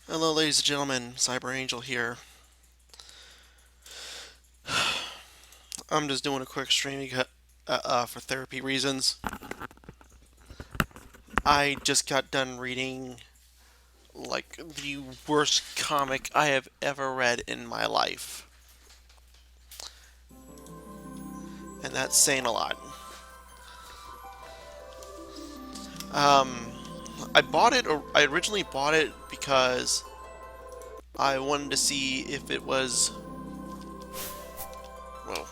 Hello, ladies and gentlemen. Cyber Angel here. I'm just doing a quick stream for therapy reasons. I just got done reading like the worst comic I have ever read in my life, and that's saying a lot. Um, I bought it. Or I originally bought it because I wanted to see if it was well,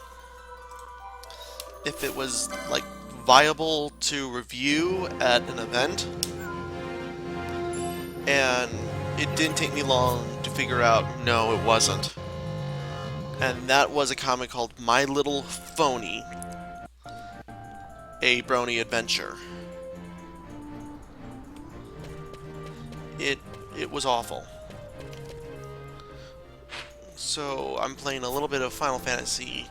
if it was like viable to review at an event, and it didn't take me long to figure out no, it wasn't. And that was a comic called My Little Phony, a brony adventure. It it was awful. So I'm playing a little bit of Final Fantasy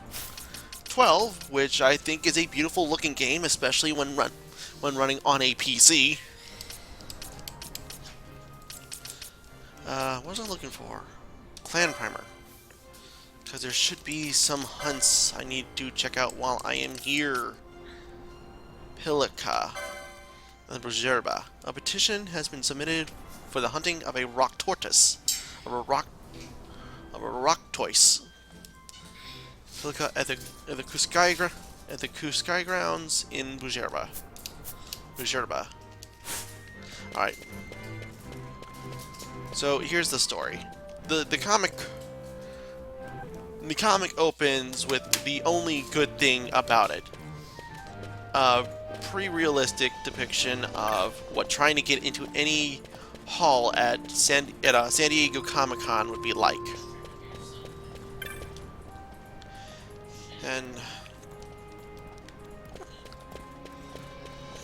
XII, which I think is a beautiful looking game, especially when running on a PC. What was I looking for? Clan Primer. Because there should be some hunts I need to check out while I am here. Pilica and Brzerba. A petition has been submitted for the hunting of a rock tortoise. Of a rock tortoise. Pilica at the Kuskai grounds in Brzerba. Brzerba. Alright. So here's the story. The comic opens with the only good thing about it. A pre-realistic depiction of what trying to get into any hall at San Diego Comic-Con would be like.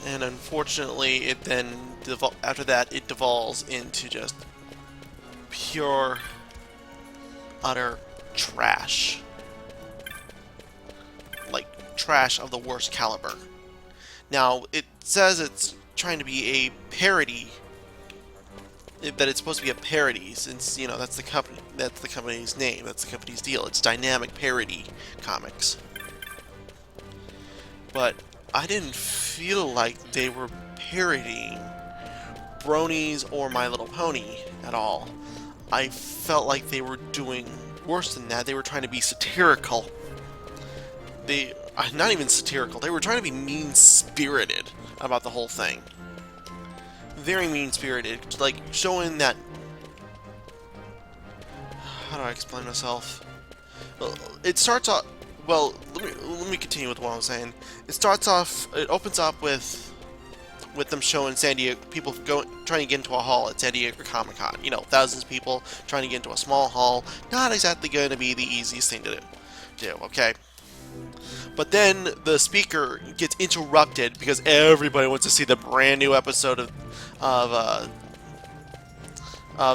And unfortunately, it then after that it devolves into just pure, utter trash. Like trash of the worst caliber. Now, it says it's trying to be a parody, that it's supposed to be a parody, since, you know, that's the company's name, that's the company's deal. It's Dynamic Parody Comics. But I didn't feel like they were parodying Bronies or My Little Pony at all. I felt like they were doing worse than that. They were trying to be satirical. Not even satirical. They were trying to be mean-spirited about the whole thing. Very mean-spirited, like showing that. How do I explain myself? Well, it starts off. Well, let me continue with what I was saying. It starts off. It opens up with them showing San Diego people trying to get into a hall at San Diego Comic Con. You know, thousands of people trying to get into a small hall. Not exactly going to be the easiest thing to do. Okay. But then the speaker gets interrupted because everybody wants to see the brand new episode of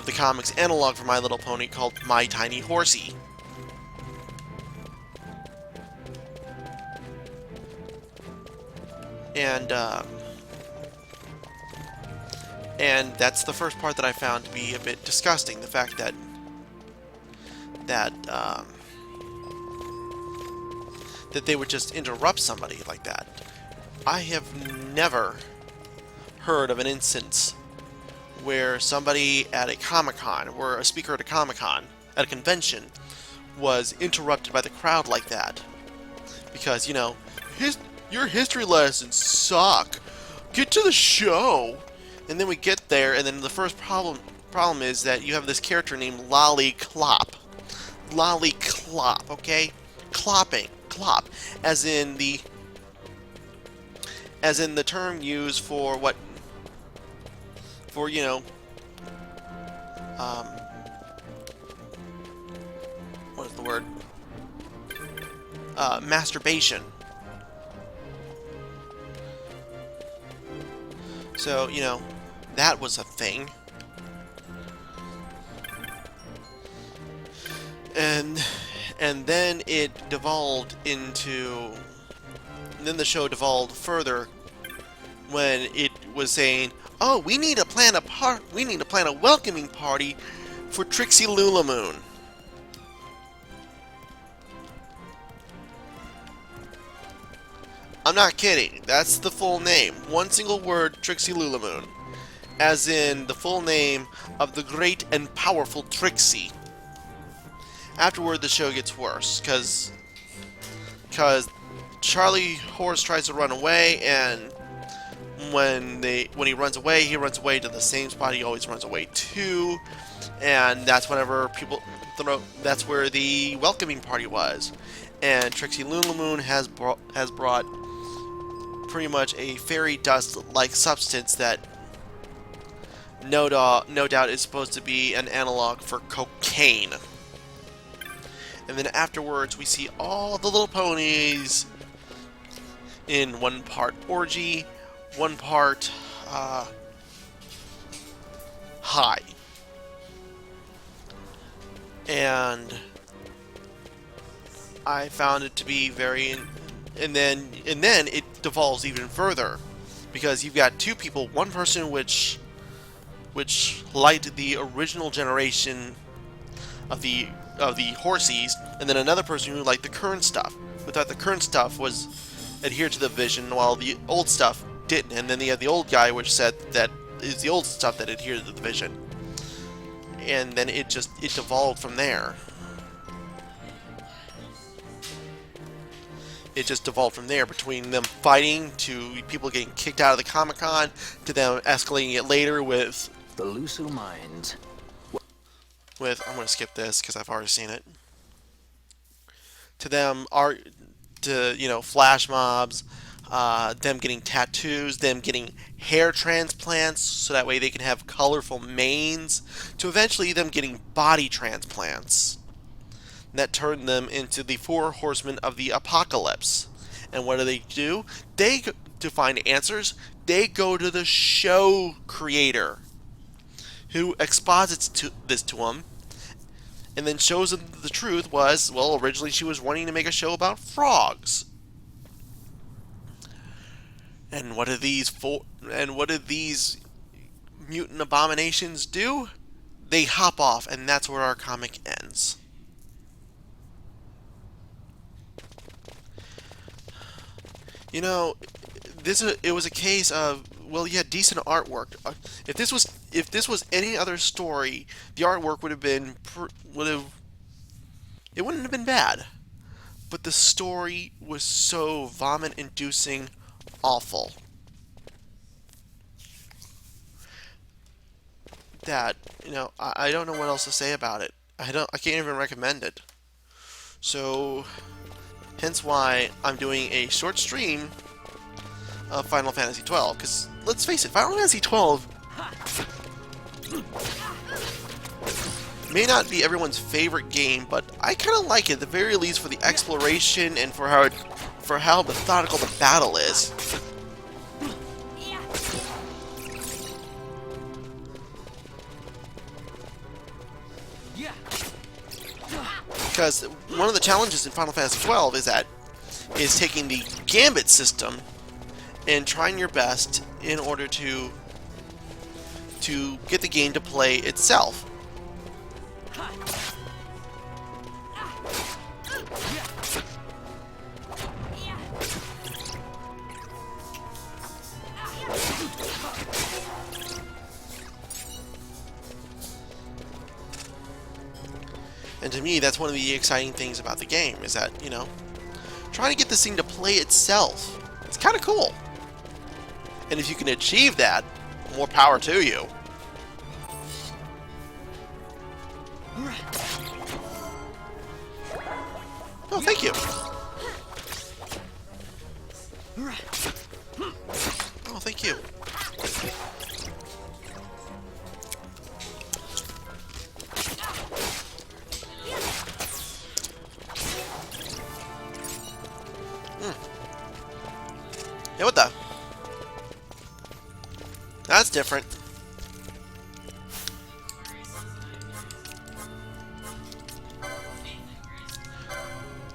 the comics analog for My Little Pony called My Tiny Horsey. And that's the first part that I found to be a bit disgusting. The fact that they would just interrupt somebody like that. I have never heard of an instance where somebody at a Comic-Con, where a speaker at a Comic-Con, at a convention, was interrupted by the crowd like that. Because, you know, your history lessons suck. Get to the show. And then we get there, and then the first problem is that you have this character named Lolly Clop. Lolly Clop, okay? Clopping. Clop. As in the term used for what, for, you know, what is the word? Masturbation. So, you know, that was a thing. And then it devolved into... Then the show devolved further when it was saying, Oh, we need to plan a welcoming party for Trixie Lulamoon. I'm not kidding. That's the full name. One single word, Trixie Lulamoon. As in the full name of the great and powerful Trixie. Afterward, the show gets worse, because Charlie Horse tries to run away, and when he runs away to the same spot he always runs away to, and that's whenever that's where the welcoming party was. And Trixie Lulamoon has brought pretty much a fairy dust-like substance that no doubt is supposed to be an analog for cocaine. And then afterwards, we see all the little ponies in one part orgy, one part high. And I found it to be very... And then it devolves even further, because you've got two people, one person which liked the original generation of the Horsies, and then another person who liked the current stuff, who thought the current stuff was adhered to the vision while the old stuff didn't. And then you have the old guy which said that is the old stuff that adhered to the vision. And then it devolved from there. It just devolved from there, between them fighting to people getting kicked out of the Comic-Con to them escalating it later with the Lusu Mines. I'm going to skip this because I've already seen it. To them flash mobs, them getting tattoos, them getting hair transplants so that way they can have colorful manes, to eventually them getting body transplants. And that turned them into the four horsemen of the apocalypse. And what do? To find answers, they go to the show creator, who exposits this to them, and then shows them the truth was, well, originally she was wanting to make a show about frogs. And what did these mutant abominations do? They hop off, and that's where our comic ends. You know, it was a case of, well, yeah, decent artwork. If this was any other story, the artwork it wouldn't have been bad. But the story was so vomit-inducing awful that, I don't know what else to say about it. I can't even recommend it. So, hence why I'm doing a short stream of Final Fantasy XII, because let's face it, Final Fantasy XII may not be everyone's favorite game, but I kind of like it, at the very least for the exploration and for how methodical the battle is. Because one of the challenges in Final Fantasy XII is taking the Gambit system and trying your best in order to get the game to play itself. And to me, that's one of the exciting things about the game, is that, trying to get this thing to play itself. It's kind of cool. And if you can achieve that, more power to you. Oh, thank you. Oh, thank you. Yeah, what the? That's different.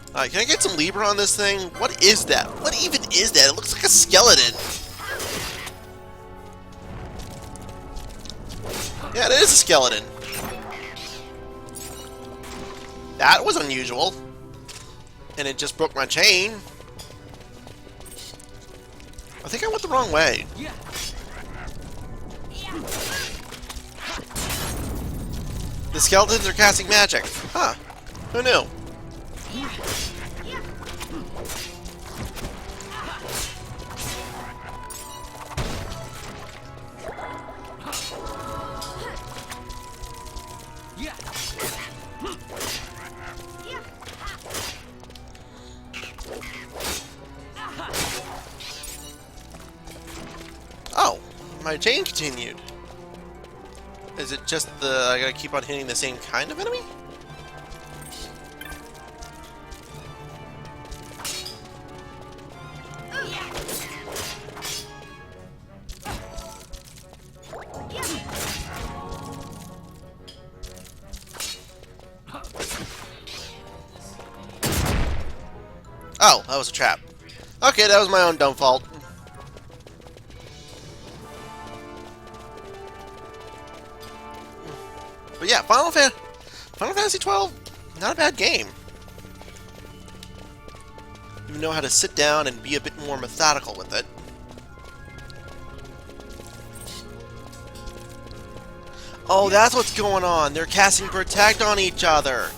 Alright, can I get some Libra on this thing? What is that? What even is that? It looks like a skeleton. Yeah, it is a skeleton. That was unusual. And it just broke my chain. I think I went the wrong way. The skeletons are casting magic. Huh. Who knew? Oh, my chain continued. Is it just I gotta keep on hitting the same kind of enemy? Oh, that was a trap. Okay, that was my own dumb fault. But yeah, Final Fantasy XII, not a bad game. You know how to sit down and be a bit more methodical with it. Oh, that's what's going on. They're casting Protect on each other.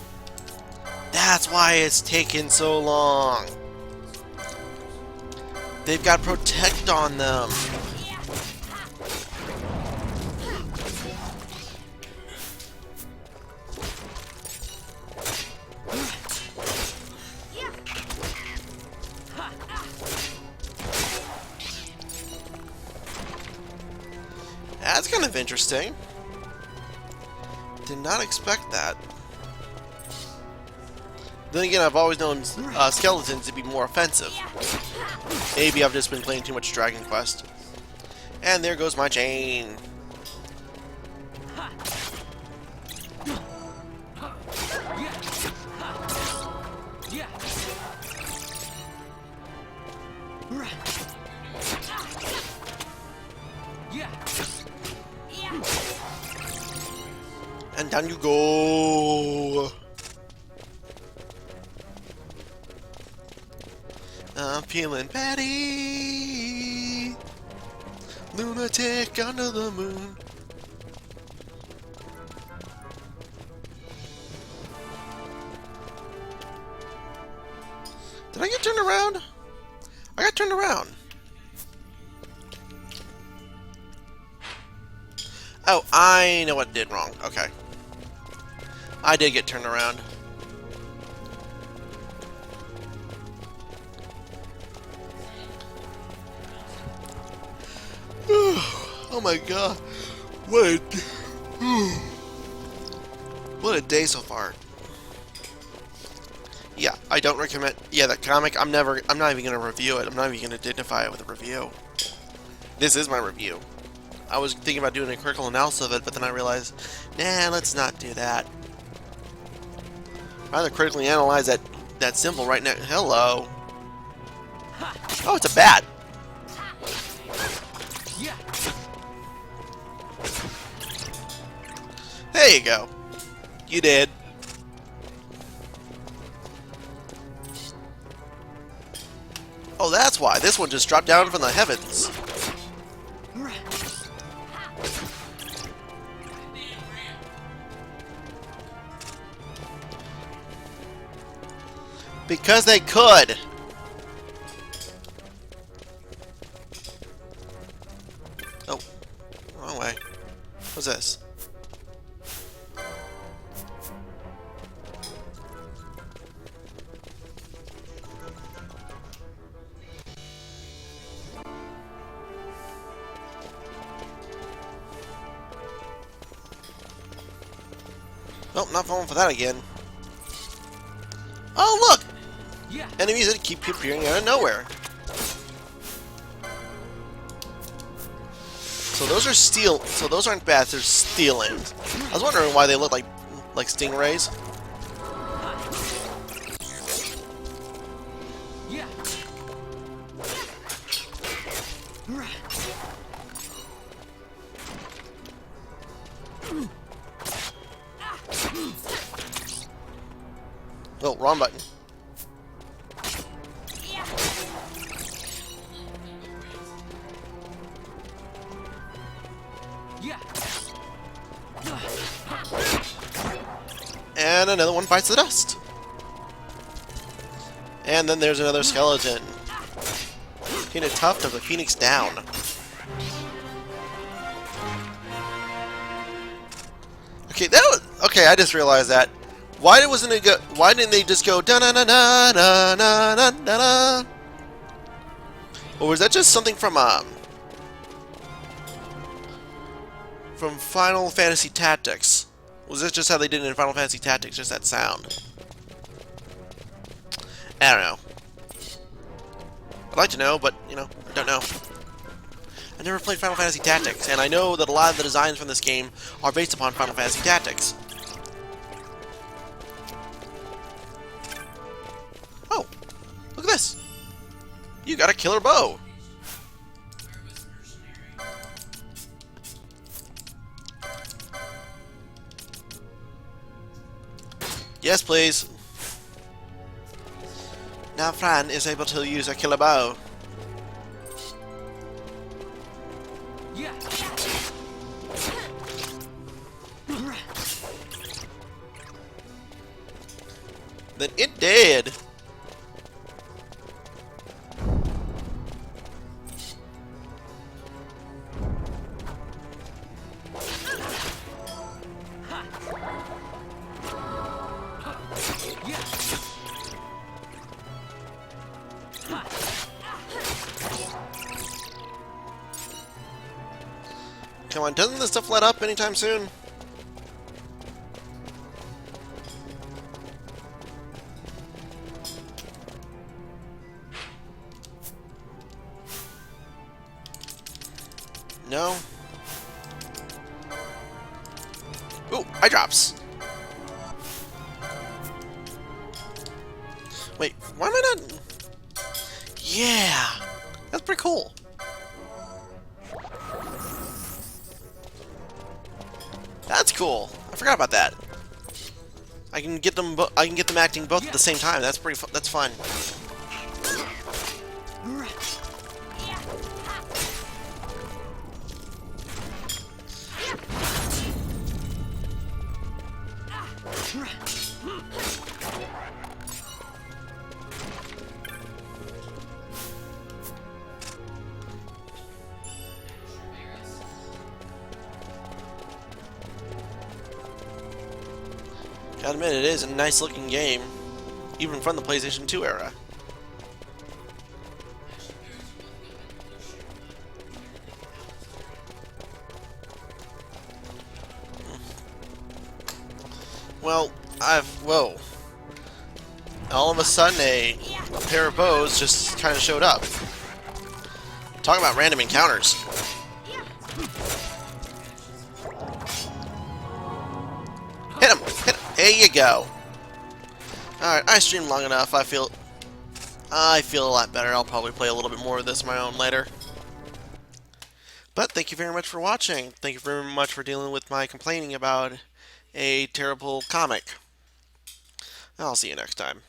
That's why it's taken so long. They've got Protect on them. That's kind of interesting. Did not expect that. Then again, I've always known skeletons to be more offensive. Maybe I've just been playing too much Dragon Quest. And there goes my chain. And down you go. I'm feeling petty. Lunatic under the moon. Did I get turned around? I got turned around. Oh, I know what I did wrong. Okay. I did get turned around. Oh my god. What a day so far. Yeah, I don't recommend. Yeah, that comic, I'm not even going to review it. I'm not even going to dignify it with a review. This is my review. I was thinking about doing a critical analysis of it, but then I realized, nah, let's not do that. Rather critically analyze that symbol right now. Hello. Oh, it's a bat. There you go. You did. Oh, that's why. This one just dropped down from the heavens. Because they could. Oh, wrong way. What's this? Nope, not falling for that again. Oh, look! Enemies that keep appearing out of nowhere. So those are steel. So those aren't bats. They're stealings. I was wondering why they look like stingrays. Oh, wrong button. And another one bites the dust. And then there's another skeleton. Getting a tuft of the phoenix down. Okay, okay. I just realized that. Why wasn't it go? Why didn't they just go da na na na na na na na na? Or was that just something from Final Fantasy Tactics? Was this just how they did it in Final Fantasy Tactics? Just that sound? I don't know. I'd like to know, but you know, I don't know. I never played Final Fantasy Tactics, and I know that a lot of the designs from this game are based upon Final Fantasy Tactics. Oh, look at this! You got a killer bow! Yes, please. Now Fran is able to use a killer bow. Then it did. Come on, doesn't this stuff let up anytime soon? No? Ooh, eye drops! Wait, why am I not... Yeah! That's pretty cool. That's cool. I forgot about that. I can get them. I can get them acting both at the same time. That's pretty. That's fun. Gotta admit, it is a nice looking game, even from the PlayStation 2 era. Well, whoa. All of a sudden, a pair of bows just kind of showed up. Talking about random encounters. Hit him! Hit him! There you go. Alright, I streamed long enough. I feel a lot better. I'll probably play a little bit more of this of my own later. But thank you very much for watching. Thank you very much for dealing with my complaining about a terrible comic. I'll see you next time.